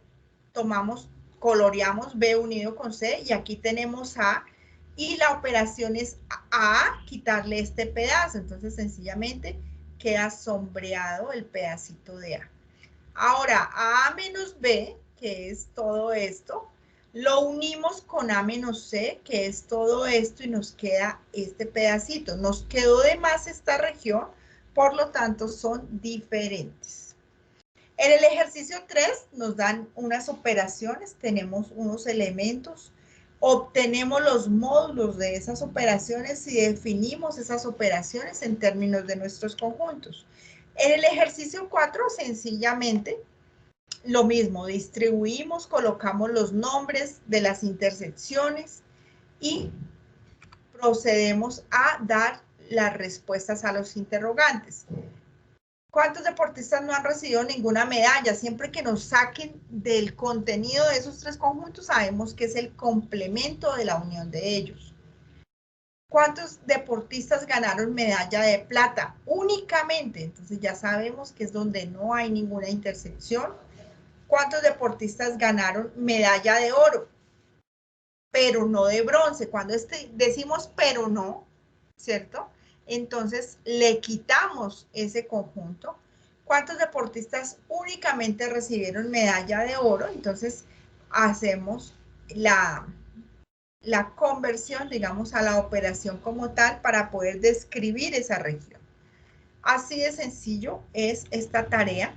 Speaker 1: coloreamos B unido con C, y aquí tenemos A, y la operación es A, quitarle este pedazo. Entonces sencillamente queda sombreado el pedacito de A. Ahora, A menos B, que es todo esto, lo unimos con A menos C, que es todo esto, y nos queda este pedacito. Nos quedó de más esta región, por lo tanto son diferentes. En el ejercicio 3 nos dan unas operaciones, tenemos unos elementos, obtenemos los módulos de esas operaciones y definimos esas operaciones en términos de nuestros conjuntos. En el ejercicio 4, sencillamente, lo mismo, distribuimos, colocamos los nombres de las intersecciones y procedemos a dar las respuestas a los interrogantes. ¿Cuántos deportistas no han recibido ninguna medalla? Siempre que nos saquen del contenido de esos 3 conjuntos, sabemos que es el complemento de la unión de ellos. ¿Cuántos deportistas ganaron medalla de plata? Únicamente. Entonces ya sabemos que es donde no hay ninguna intersección. ¿Cuántos deportistas ganaron medalla de oro? Pero no de bronce. Cuando decimos pero no, ¿cierto? Entonces le quitamos ese conjunto. ¿Cuántos deportistas únicamente recibieron medalla de oro? Entonces hacemos la conversión, digamos, a la operación como tal para poder describir esa región. Así de sencillo es esta tarea.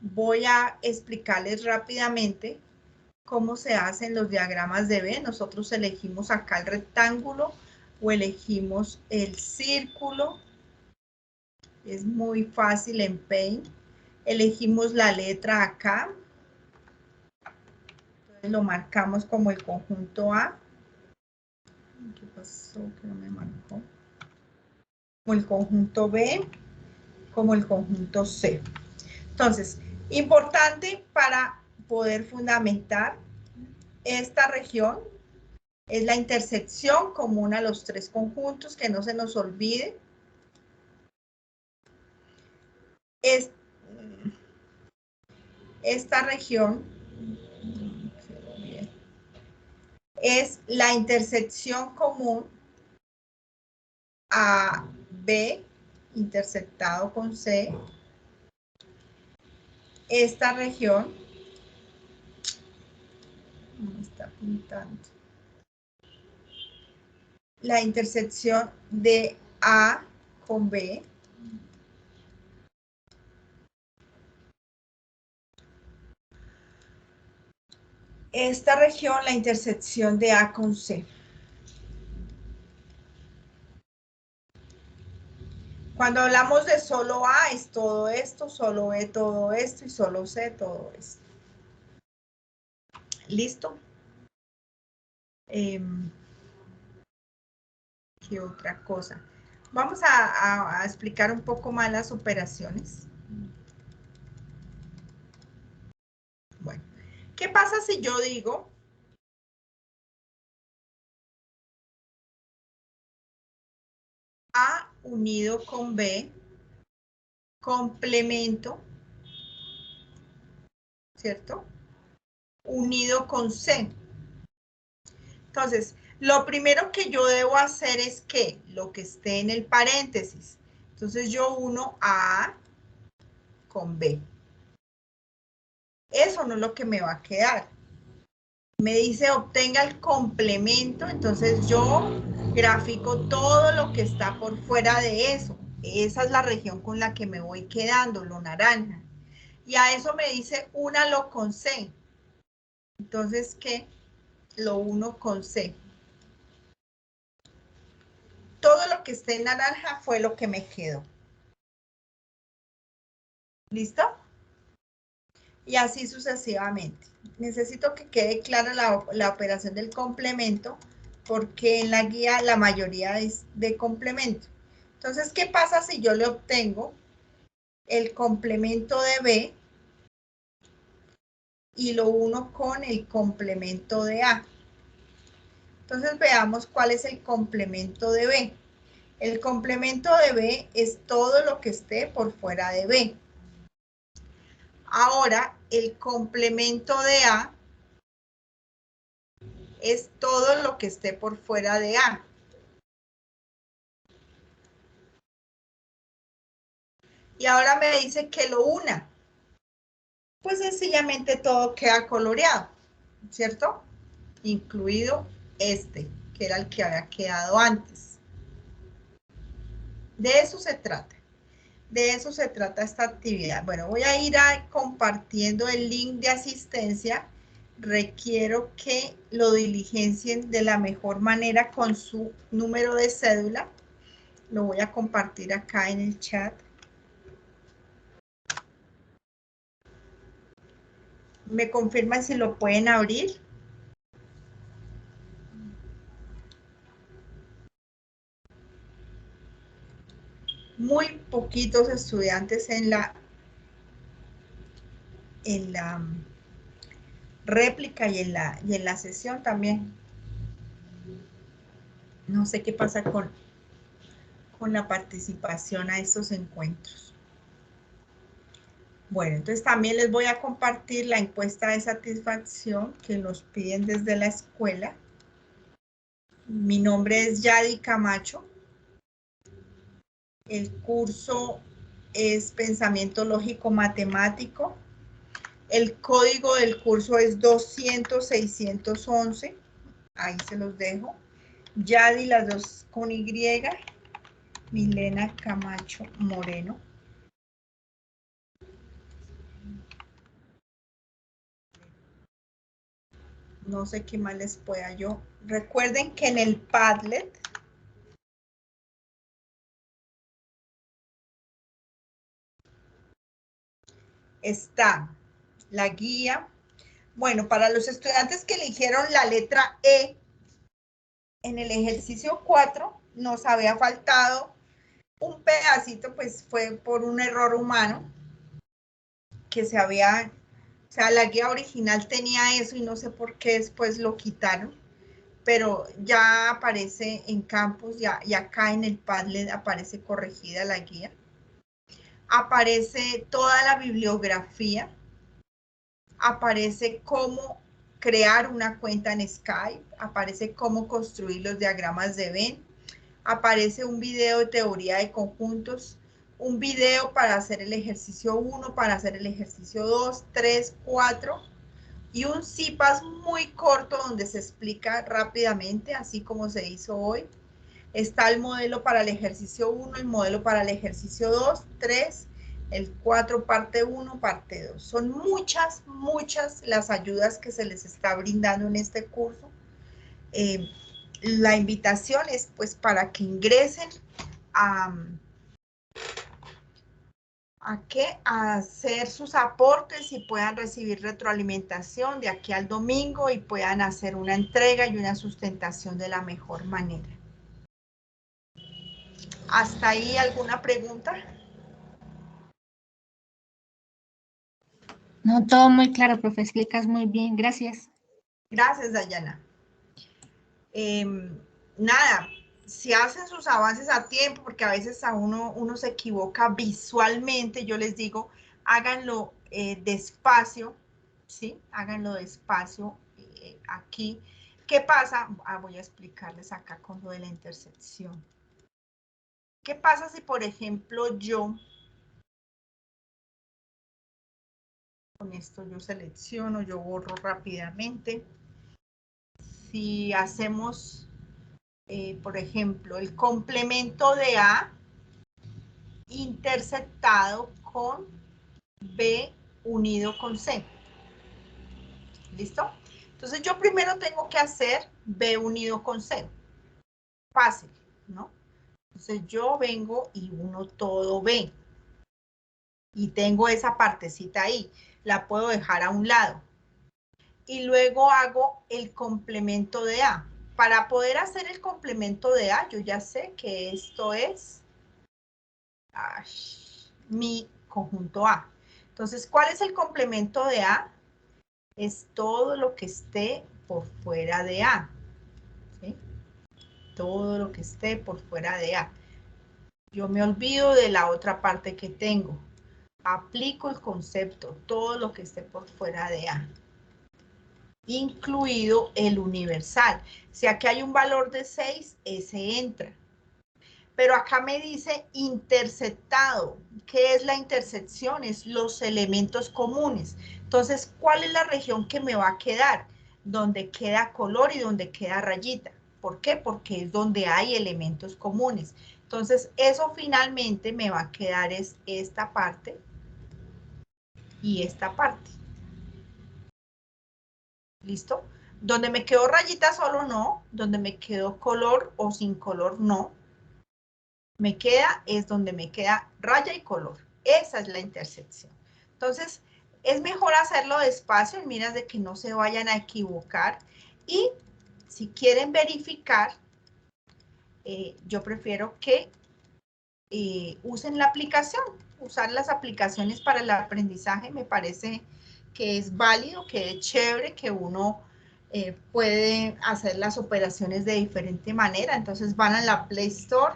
Speaker 1: Voy a explicarles rápidamente cómo se hacen los diagramas de B. Nosotros elegimos acá el rectángulo o elegimos el círculo. Es muy fácil en Paint. Elegimos la letra acá. Entonces lo marcamos como el conjunto A. ¿Qué pasó? Que no me marcó. Como el conjunto B, como el conjunto C. Entonces, importante para poder fundamentar esta región es la intersección común a los 3 conjuntos, que no se nos olvide. Esta región es la intersección común a B intersectado con C. Esta región me está pintando. La intersección de A con B. esta región, la intersección de A con C. Cuando hablamos de solo A es todo esto, solo B todo esto y solo C todo esto. ¿Listo? ¿Qué otra cosa? Vamos a explicar un poco más las operaciones. Bueno, ¿qué pasa si yo digo A unido con B, complemento, ¿cierto? Unido con C. Entonces, lo primero que yo debo hacer es que lo que esté en el paréntesis. Entonces, yo uno A con B. Eso no es lo que me va a quedar. Me dice obtenga el complemento, entonces yo grafico todo lo que está por fuera de eso. Esa es la región con la que me voy quedando, lo naranja. Y a eso me dice únalo con C. Entonces, ¿qué? Lo uno con C. Todo lo que esté en naranja fue lo que me quedó. ¿Listo? Y así sucesivamente. Necesito que quede clara la operación del complemento, porque en la guía la mayoría es de complemento. Entonces, ¿qué pasa si yo le obtengo el complemento de B y lo uno con el complemento de A? Entonces, veamos cuál es el complemento de B. El complemento de B es todo lo que esté por fuera de B. Ahora, el complemento de A es todo lo que esté por fuera de A. Y ahora me dice que lo una. Pues sencillamente todo queda coloreado, ¿cierto? Incluido este, que era el que había quedado antes. De eso se trata. De eso se trata esta actividad. Bueno, voy a ir compartiendo el link de asistencia. Requiero que lo diligencien de la mejor manera con su número de cédula. Lo voy a compartir acá en el chat. ¿Me confirman si lo pueden abrir? Muy poquitos estudiantes en la réplica y en la sesión también. No sé qué pasa con la participación a estos encuentros. Bueno, entonces también les voy a compartir la encuesta de satisfacción que nos piden desde la escuela. Mi nombre es Yadi Camacho. El curso es Pensamiento Lógico Matemático. El código del curso es 200-611. Ahí se los dejo. Yadi, las dos con Y. Milena Camacho Moreno. No sé qué más les pueda yo. Recuerden que en el Padlet está la guía. Bueno, para los estudiantes que eligieron la letra E, en el ejercicio 4 nos había faltado un pedacito, pues fue por un error humano que se había, o sea, la guía original tenía eso y no sé por qué después lo quitaron, pero ya aparece en campus, ya acá en el Padlet aparece corregida la guía. Aparece toda la bibliografía, aparece cómo crear una cuenta en Skype, aparece cómo construir los diagramas de Venn, aparece un video de teoría de conjuntos, un video para hacer el ejercicio 1, para hacer el ejercicio 2, 3, 4, y un CIPAS muy corto donde se explica rápidamente, así como se hizo hoy. Está el modelo para el ejercicio 1, el modelo para el ejercicio 2, 3, El 4, parte 1, parte 2. Son muchas, muchas las ayudas que se les está brindando en este curso. La invitación es pues para que ingresen a hacer sus aportes y puedan recibir retroalimentación de aquí al domingo y puedan hacer una entrega y una sustentación de la mejor manera. ¿Hasta ahí alguna pregunta?
Speaker 2: No, todo muy claro, profe, explicas muy bien, gracias.
Speaker 1: Gracias, Dayana. Nada, si hacen sus avances a tiempo, porque a veces a uno se equivoca visualmente, yo les digo, háganlo despacio, ¿sí? Háganlo despacio aquí. ¿Qué pasa? Voy a explicarles acá con lo de la intersección. ¿Qué pasa si, por ejemplo, yo, con esto yo selecciono, yo borro rápidamente, si hacemos, por ejemplo, el complemento de A interceptado con B unido con C. ¿Listo? Entonces yo primero tengo que hacer B unido con C. Fácil, ¿no? Entonces yo vengo y uno todo B. Y tengo esa partecita ahí. La puedo dejar a un lado. Y luego hago el complemento de A. Para poder hacer el complemento de A, yo ya sé que esto es mi conjunto A. Entonces, ¿cuál es el complemento de A? Es todo lo que esté por fuera de A. ¿Sí? Todo lo que esté por fuera de A. Yo me olvido de la otra parte que tengo. Aplico el concepto, todo lo que esté por fuera de A. Incluido el universal. Si aquí hay un valor de 6, ese entra. Pero acá me dice interceptado. ¿Qué es la intersección? Es los elementos comunes. Entonces, ¿cuál es la región que me va a quedar? Donde queda color y donde queda rayita. ¿Por qué? Porque es donde hay elementos comunes. Entonces, eso finalmente me va a quedar es esta parte y esta parte. ¿Listo? Donde me quedó rayita solo no, donde me quedó color o sin color no. Me queda es donde me queda raya y color. Esa es la intersección. Entonces, es mejor hacerlo despacio en miras de que no se vayan a equivocar. Y si quieren verificar, yo prefiero que usen la aplicación. Usar las aplicaciones para el aprendizaje me parece que es válido, que es chévere, que uno puede hacer las operaciones de diferente manera. Entonces van a la Play Store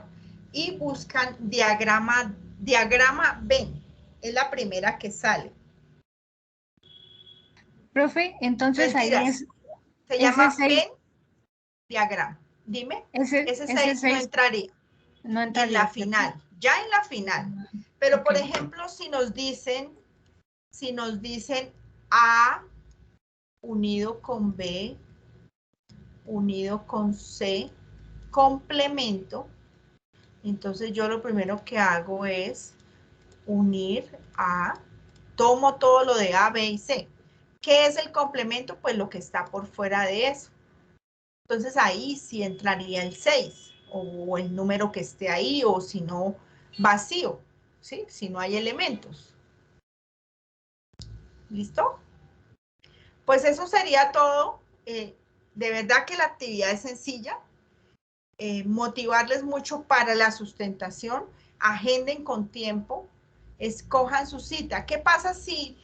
Speaker 1: y buscan diagrama Venn. Es la primera que sale.
Speaker 2: Profe, entonces ahí
Speaker 1: Mentiras.
Speaker 2: es
Speaker 1: Se
Speaker 2: ese
Speaker 1: llama
Speaker 2: 6,
Speaker 1: Venn diagrama. Dime, ese
Speaker 2: ese
Speaker 1: 6 no
Speaker 2: 6
Speaker 1: entraría
Speaker 2: no
Speaker 1: en la
Speaker 2: entraría, ¿cierto?
Speaker 1: final, ya en la final. Pero,
Speaker 2: Ok.
Speaker 1: por ejemplo, si nos dicen A unido con B, unido con C, complemento, entonces yo lo primero que hago es unir A, tomo todo lo de A, B y C. ¿Qué es el complemento? Pues lo que está por fuera de eso. Entonces ahí sí entraría el 6, o el número que esté ahí, o si no, vacío, ¿sí? Si no hay elementos. ¿Listo? Pues eso sería todo. De verdad que la actividad es sencilla. Motivarles mucho para la sustentación. Agenden con tiempo. Escojan su cita. ¿Qué pasa si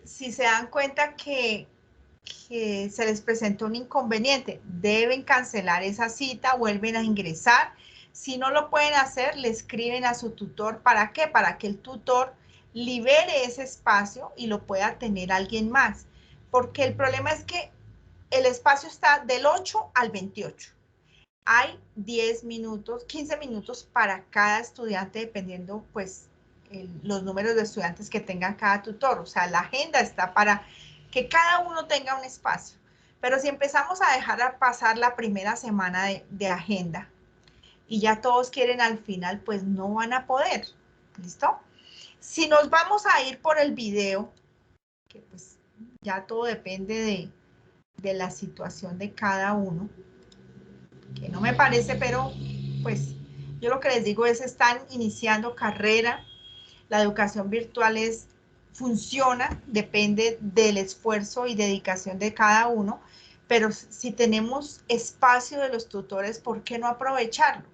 Speaker 1: se dan cuenta que se les presentó un inconveniente? Deben cancelar esa cita, vuelven a ingresar. Si no lo pueden hacer, le escriben a su tutor. ¿Para qué? Para que el tutor libere ese espacio y lo pueda tener alguien más. Porque el problema es que el espacio está del 8 al 28. Hay 10 minutos, 15 minutos para cada estudiante, dependiendo pues los números de estudiantes que tenga cada tutor. O sea, la agenda está para que cada uno tenga un espacio. Pero si empezamos a dejar pasar la primera semana de agenda y ya todos quieren al final, pues no van a poder. ¿Listo? Si nos vamos a ir por el video, que pues ya todo depende de la situación de cada uno, que no me parece, pero pues yo lo que les digo es, están iniciando carrera, la educación virtual funciona, depende del esfuerzo y dedicación de cada uno, pero si tenemos espacio de los tutores, ¿por qué no aprovecharlo?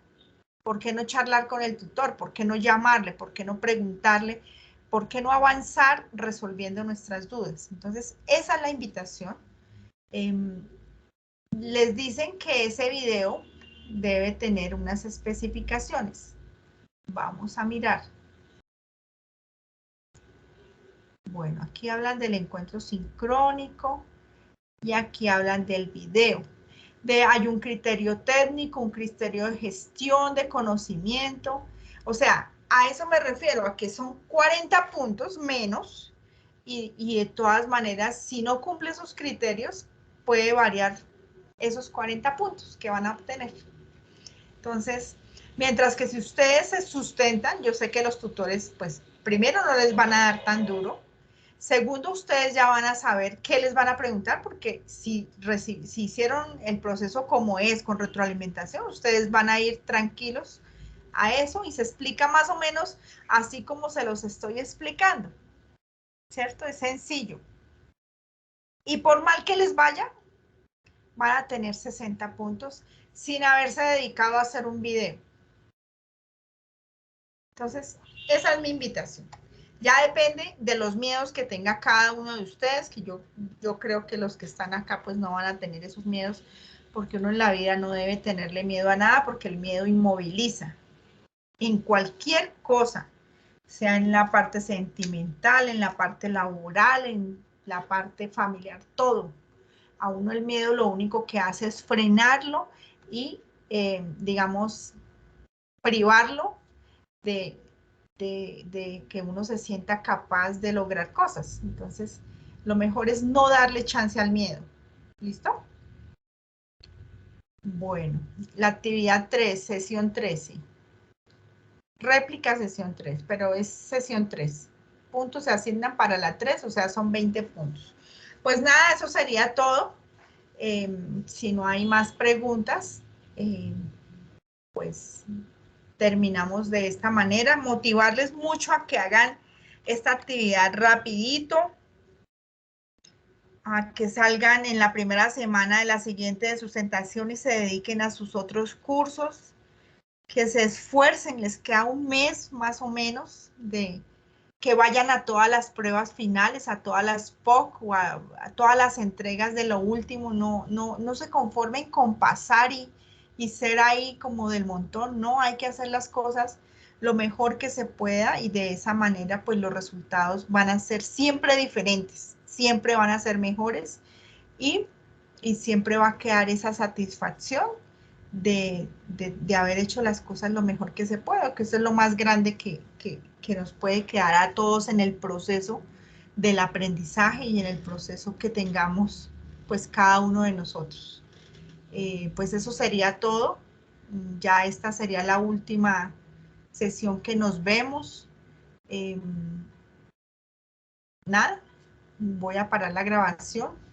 Speaker 1: ¿Por qué no charlar con el tutor? ¿Por qué no llamarle? ¿Por qué no preguntarle? ¿Por qué no avanzar resolviendo nuestras dudas? Entonces, esa es la invitación. Les dicen que ese video debe tener unas especificaciones. Vamos a mirar. Bueno, aquí hablan del encuentro sincrónico y aquí hablan del video. Hay un criterio técnico, un criterio de gestión, de conocimiento. O sea, a eso me refiero, a que son 40 puntos menos y de todas maneras, si no cumple esos criterios, puede variar esos 40 puntos que van a obtener. Entonces, mientras que si ustedes se sustentan, yo sé que los tutores, pues, primero no les van a dar tan duro. Segundo, ustedes ya van a saber qué les van a preguntar, porque si hicieron el proceso como es, con retroalimentación, ustedes van a ir tranquilos a eso y se explica más o menos así como se los estoy explicando. ¿Cierto? Es sencillo. Y por mal que les vaya, van a tener 60 puntos sin haberse dedicado a hacer un video. Entonces, esa es mi invitación. Ya depende de los miedos que tenga cada uno de ustedes, que yo creo que los que están acá pues no van a tener esos miedos, porque uno en la vida no debe tenerle miedo a nada, porque el miedo inmoviliza. En cualquier cosa, sea en la parte sentimental, en la parte laboral, en la parte familiar, todo. A uno el miedo lo único que hace es frenarlo y, digamos, privarlo de que uno se sienta capaz de lograr cosas. Entonces, lo mejor es no darle chance al miedo. ¿Listo? Bueno, la actividad 3, sesión 13. Réplica sesión 3, pero es sesión 3. Puntos se asignan para la 3, o sea, son 20 puntos. Pues nada, eso sería todo. Si no hay más preguntas, pues terminamos de esta manera. Motivarles mucho a que hagan esta actividad rapidito, a que salgan en la primera semana de la siguiente de sustentación y se dediquen a sus otros cursos, que se esfuercen, les queda un mes más o menos de que vayan a todas las pruebas finales, a todas las POC o a todas las entregas de lo último, no se conformen con pasar y ser ahí como del montón, no, hay que hacer las cosas lo mejor que se pueda y de esa manera pues los resultados van a ser siempre diferentes, siempre van a ser mejores y siempre va a quedar esa satisfacción de haber hecho las cosas lo mejor que se puede, que eso es lo más grande que nos puede quedar a todos en el proceso del aprendizaje y en el proceso que tengamos pues cada uno de nosotros. Pues eso sería todo. Ya esta sería la última sesión que nos vemos. Nada, voy a parar la grabación.